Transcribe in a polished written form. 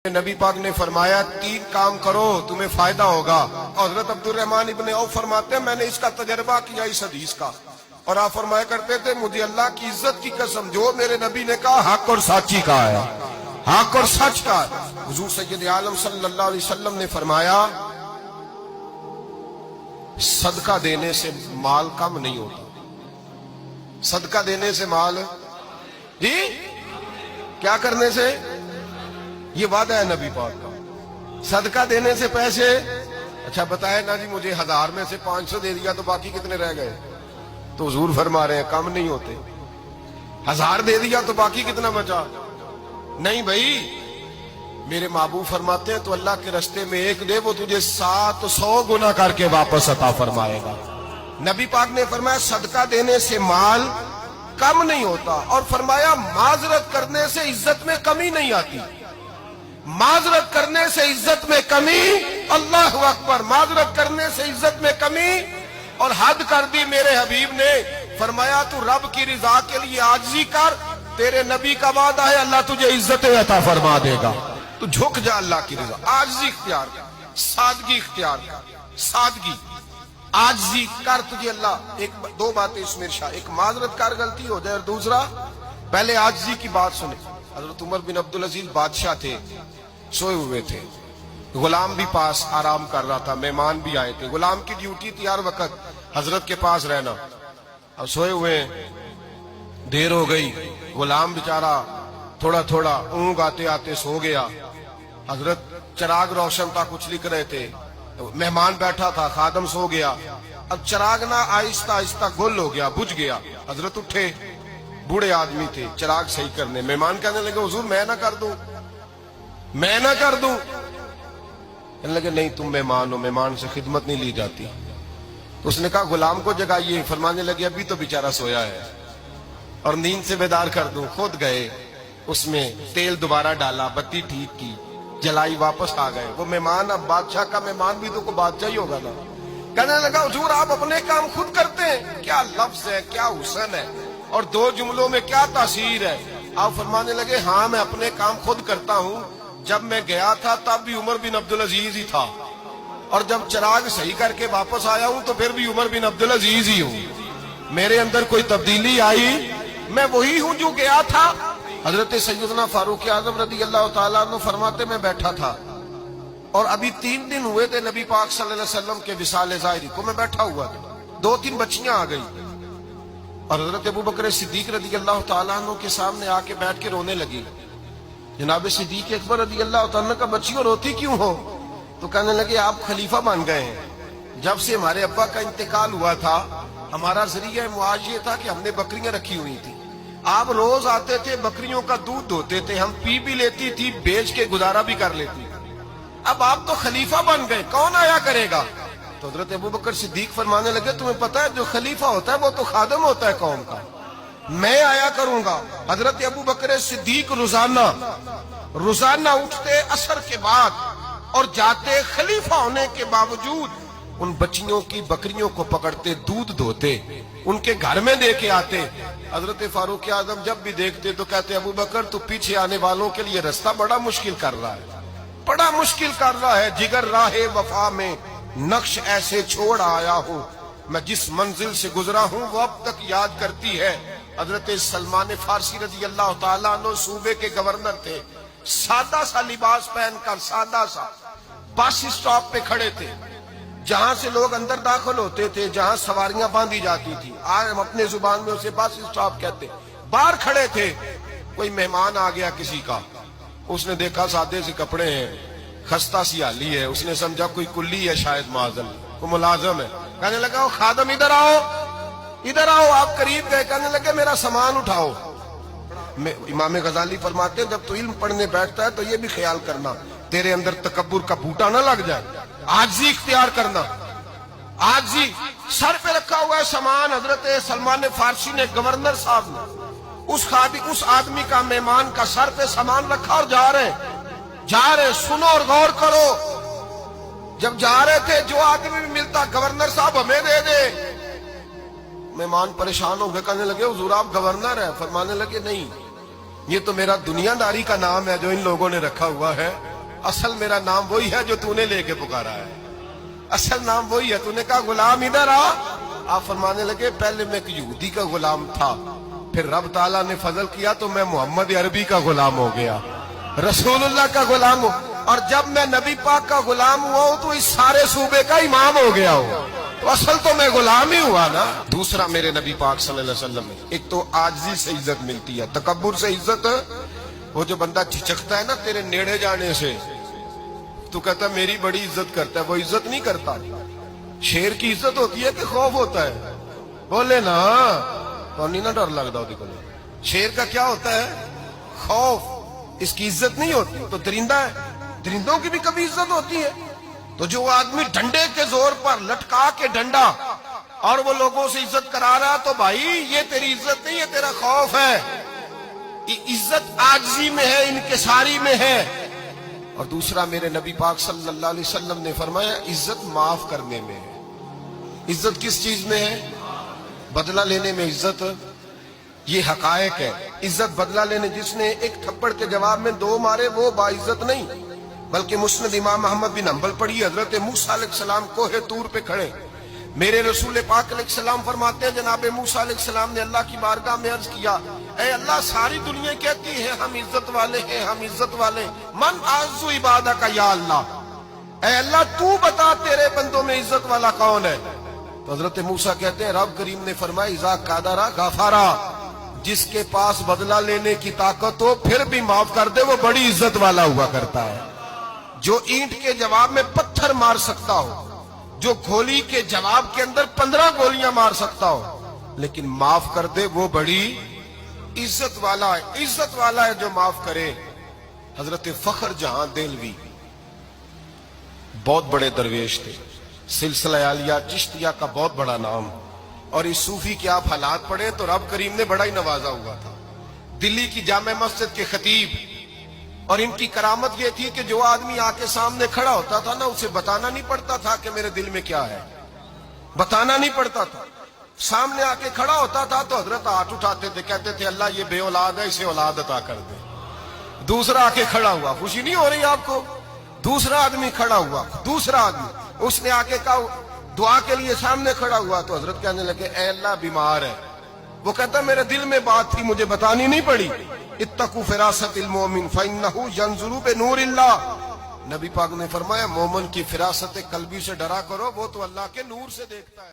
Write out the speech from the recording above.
नबी पाक ने फरमाया 3 काम करो तुम्हें फायदा होगा। हजरत अब्दुर्रहमान इब्ने औफ फरमाते हैं मैंने इसका तजर्बा किया इस हदीस का, और आप फरमाया करते थे मुझे अल्लाह की इज्जत की कसम जो मेरे नबी ने कहा हक और साची का है, हक और सच का है। हुजूर सैयद आलम सल्लल्लाहु अलैहि वसल्लम ने फरमाया सदका देने से माल कम नहीं होता। सदका देने से माल जी क्या करने से, ये वादा है नबी पाक का। सदका देने से पैसे, अच्छा बताए ना जी मुझे 1000 में से 500 दे दिया तो बाकी कितने रह गए, तो हुजूर फरमा रहे हैं कम नहीं होते। 1000 दे दिया तो बाकी कितना बचा, नहीं भाई मेरे महबूब फरमाते हैं तो अल्लाह के रास्ते में एक दे वो तुझे 700 गुना करके वापस अता फरमाएगा। नबी पाक ने फरमाया सदका देने से माल कम नहीं होता, और फरमाया माजरत करने से इज्जत में कमी नहीं आती। माजरत करने से इज्जत में कमी, अल्लाह अकबर, माजरत करने से इज्जत में कमी। और हद कर दी मेरे हबीब ने, फरमाया तू रब की रिजा के लिए आजिज़ी कर, तेरे नबी का वादा है अल्लाह तुझे इज्जत अता फरमा देगा। तू झुक जा अल्लाह की रिजा, आजिज़ी इख्तियार कर, सादगी इख्तियार कर, सादगी आजिज़ी कर, तुझे अल्लाह। एक दो बातें इसमें इरशाद, एक माजरत कर गलती हो जाए, और दूसरा पहले आजिज़ी की बात सुने। हजरत उमर बिन अब्दुल अजीज बादशाह थे, सोए हुए थे, गुलाम भी पास आराम कर रहा था, मेहमान भी आए थे। गुलाम की ड्यूटी थी हर वक्त हजरत के पास रहना। अब सोए हुए देर हो गई, गुलाम बेचारा थोड़ा थोड़ा ऊँग आते आते सो गया। हजरत चिराग रोशन था, कुछ लिख रहे थे, मेहमान बैठा था, खादम सो गया। अब चिराग ना आहिस्ता आहिस्ता गुल हो गया, बुझ गया। हजरत उठे, बूढ़े आदमी थे, चिराग सही करने। मेहमान कहने लगे हुजूर मैं ना कर दूं, मैं ना कर दूं। कहने लगे नहीं तुम मेहमान हो, मेहमान से खिदमत नहीं ली जाती। तो उसने कहा गुलाम को जगाइए। फरमाने लगे अभी तो बेचारा सोया है और नींद से बेदार कर दूं। खुद गए, उसमें तेल दोबारा डाला, बत्ती ठीक की, जलाई, वापस आ गए। वो मेहमान अब बादशाह का मेहमान भी तो को बादशाह ही होगा ना। कहने लगा हुजूर आप अपने काम खुद करते हैं, क्या लफ्ज है, क्या हुस्न है, और 2 जुमलों में क्या तासीर है। आप फरमाने लगे हाँ मैं अपने काम खुद करता हूँ। जब मैं गया था तब भी उमर बिन अब्दुल अजीज ही था, और जब चिराग सही करके वापस आया हूं तो फिर भी उमर बिन अब्दुल अजीज ही हूं। मेरे अंदर कोई तब्दीली आई, मैं वही हूं जो गया था। हजरत सैयदना फारूक आजम रदी अल्लाह तआला अन्हु फरमाते मैं बैठा था, और अभी 3 दिन हुए थे नबी पाक सल्लल्लाहु अलैहि वसल्लम के विसाल ज़ाहिरी को। मैं बैठा हुआ था, 2-3 बच्चियां आ गई, और हजरत अबू बकर सिद्दीक रदी अल्लाह तआला अन्हु के सामने आके बैठ के रोने लगी। जनाब सिद्दीक अकबर रज़ी अल्लाह तआला अन्हु का बच्चियों रोती क्यों हो? तो कहने लगे आप खलीफा बन गए हैं। जब से हमारे अब्बा का इंतकाल हुआ था हमारा जरिया मुआश ये था कि हमने बकरियां रखी हुई थी। आप रोज आते थे, बकरियों का दूध धोते थे, हम पी भी लेती थी, बेच के गुजारा भी कर लेती। अब आप तो खलीफा बन गए, कौन आया करेगा? तो हजरत अबू बकर सिद्दीक फरमाने लगे तुम्हें पता है जो खलीफा होता है वो तो खादम होता है कौम का, मैं आया करूंगा। हजरत अबू बकर सिद्दीक रोजाना उठते असर के बाद और जाते, खलीफा होने के बावजूद उन बच्चियों की बकरियों को पकड़ते, दूध धोते, उनके घर में दे के आते। हजरत फारूक आजम जब भी देखते तो कहते अबू बकर तू पीछे आने वालों के लिए रास्ता बड़ा मुश्किल कर रहा है, बड़ा मुश्किल कर रहा है। जिगर राहे वफा में नक्श ऐसे छोड़ आया हूँ, मैं जिस मंजिल से गुजरा हूँ वो अब तक याद करती है। हजरत सलमान फारसी रजी अल्लाह तआला अन्हु सूबे के गवर्नर थे, सादा सा लिबास पहनकर, सादा सा, बस स्टॉप पे खड़े थे, जहां से लोग अंदर दाखिल होते थे, जहां सवारियां बांधी जाती थी, आज हम अपने जुबान में उसे बस स्टॉप कहते। बाहर खड़े थे, कोई मेहमान आ गया किसी का, उसने देखा सादे से कपड़े हैं, खस्ता सी हाली है, उसने समझा कोई कुल्ली है शायद, माजल को मुलाजम है। कहने लगा खादम इधर आओ, इधर आओ। आप करीब गए, कहने लगे मेरा सामान उठाओ। इमाम गजाली फरमाते जब तू इल्म पढ़ने बैठता है तो ये भी ख्याल करना तेरे अंदर तकब्बुर का बूटा ना लग जाए, आजिज़ी इख्तियार करना। आजिज़ी, सर पे रखा हुआ है सामान। हजरत सलमान फारसी ने, गवर्नर साहब ने, उस आदमी का, मेहमान का सर पे सामान रखा और जा रहे। सुनो और गौर करो, जब जा रहे थे जो आदमी भी मिलता गवर्नर साहब हमें दे दे। मेहमान परेशान हो गए, कहने लगे हुजूर आप गवर्नर है? फरमाने लगे नहीं, ये तो मेरा दुनियादारी का नाम है जो इन लोगों ने रखा हुआ है। اصل میرا نام وہی ہے جو تو نے لے کے پکارا ہے، اصل نام وہی ہے. تو نے کہا غلام ادھر آ. آپ فرمانے لگے پہلے میں ایک یہودی کا غلام تھا، پھر رب تعالیٰ نے فضل کیا تو میں محمد عربی کا غلام ہو گیا، رسول اللہ کا غلام ہوں، اور جب میں نبی پاک کا غلام ہوا ہوں تو اس سارے صوبے کا امام ہو گیا ہوں. تو اصل تو میں غلام ہی ہوا نا. دوسرا میرے نبی پاک صلی اللہ علیہ وسلم میں ایک تو عاجزی سے عزت ملتی ہے، تکبر سے عزت. وہ جو بندہ جھجکتا ہے نا تیرے نیڑے جانے سے، تو کہتا ہے میری بڑی عزت کرتا ہے، وہ عزت نہیں کرتا. شیر کی عزت ہوتی ہے کہ خوف ہوتا ہے؟ بولے نا تو نہیں نہ ڈر لگتا ہوتی کو. شیر کا کیا ہوتا ہے؟ خوف. اس کی عزت نہیں ہوتی. تو درندہ ہے، درندوں کی بھی کبھی عزت ہوتی ہے. تو جو آدمی ڈنڈے کے زور پر لٹکا کے ڈنڈا اور وہ لوگوں سے عزت کرا رہا، تو بھائی یہ تیری عزت نہیں ہے، تیرا خوف ہے. عزت عاجزی میں ہے، انکساری میں ہے. اور دوسرا میرے نبی پاک صلی اللہ علیہ وسلم نے فرمایا عزت معاف کرنے میں ہے. عزت کس چیز میں ہے؟ بدلہ لینے میں عزت. یہ حقائق ہے. عزت بدلہ لینے، جس نے ایک تھپڑ کے جواب میں 2 مارے وہ باعزت نہیں، بلکہ مسند امام احمد بن حنبل پڑھی، حضرت موسیٰ علیہ السلام کوہ طور پہ کھڑے، میرے رسول پاک علیہ السلام فرماتے ہیں جناب موسیٰ علیہ السلام نے اللہ کی بارگاہ میں عرض کیا، اے اللہ ساری دنیا کہتی ہے ہم عزت والے ہیں، ہم عزت والے، من اعز عبادک یا اللہ، اے اللہ تو بتا تیرے بندوں میں عزت والا کون ہے؟ تو حضرت موسیٰ کہتے ہیں رب کریم نے فرمایا اذا قادرا غفارا، جس کے پاس بدلہ لینے کی طاقت ہو پھر بھی معاف کر دے وہ بڑی عزت والا ہوا کرتا ہے. جو اینٹ کے جواب میں پتھر مار سکتا ہو، جو گولی کے جواب کے اندر 15 گولیاں مار سکتا ہو لیکن معاف کر دے وہ بڑی عزت والا ہے. عزت والا ہے جو معاف کرے. حضرت فخر جہاں دہلوی بہت بڑے درویش تھے، سلسلہ عالیہ چشتیہ کا بہت بڑا نام، اور اس صوفی کے آپ حالات پڑھیں تو رب کریم نے بڑا ہی نوازا ہوا تھا. دلی کی جامع مسجد کے خطیب، اور ان کی کرامت یہ تھی کہ جو آدمی آ کے سامنے کھڑا ہوتا تھا نا اسے بتانا نہیں پڑتا تھا کہ میرے دل میں کیا ہے، بتانا نہیں پڑتا تھا. سامنے آ کے کھڑا ہوتا تھا تو حضرت ہاتھ اٹھاتے تھے، کہتے تھے اللہ یہ بے اولاد ہے اسے اولاد عطا کر دے. دوسرا آ کے کھڑا ہوا، خوشی نہیں ہو رہی آپ کو؟ دوسرا آدمی کھڑا ہوا، دوسرا آدمی، اس نے آ کے کہا دعا کے لیے سامنے کھڑا ہوا تو حضرت کہنے لگے اے اللہ بیمار ہے. وہ کہتا میرے دل میں بات تھی مجھے بتانی نہیں پڑی. اتقوا فراست المومن فانه ينظر بنور اللہ. نبی پاک نے فرمایا مومن کی فراست قلبی سے ڈرا کرو، وہ تو اللہ کے نور سے دیکھتا ہے.